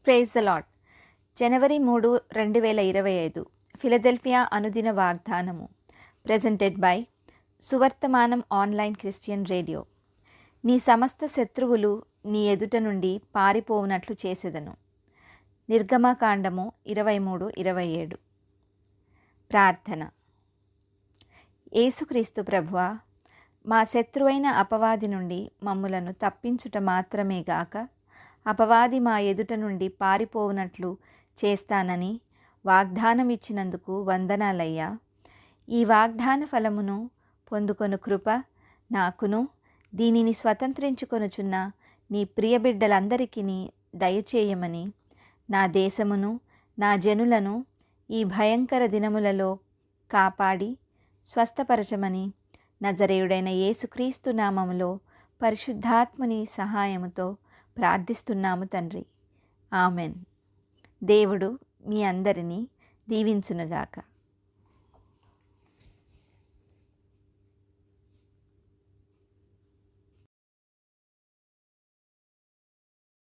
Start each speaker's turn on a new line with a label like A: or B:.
A: Praise the lord. జనవరి 3, 2025 Philadelphia అనుదిన వాగ్దానము. Presented by Suvarthamanam online Christian radio. నీ సమస్త శత్రువులు నీ ఎదుట నుండి పారిపోవునట్లు చేసెదను. నిర్గమకాండము 23:27. ప్రార్థన. యేసుక్రీస్తు ప్రభువా, మా శత్రువైన అపవాది నుండి మమ్ములను తప్పించుట మాత్రమే గాక అపవాది మా ఎదుట నుండి పారిపోవునట్లు చేస్తానని వాగ్దానం ఇచ్చినందుకు వందనాలయ్యా. ఈ వాగ్దాన ఫలమును పొందుకొను కృప నాకును దీనిని స్వతంత్రించుకొనుచున్న నీ ప్రియబిడ్డలందరికీ దయచేయమని, నా దేశమును నా జనులను ఈ భయంకర దినములలో కాపాడి స్వస్థపరచమని నజరేయుడైన యేసుక్రీస్తు నామములో పరిశుద్ధాత్మని సహాయముతో ప్రార్థిస్తున్నాము తండ్రి. ఆమెన్. దేవుడు మీ అందరినీ దీవించునుగాక.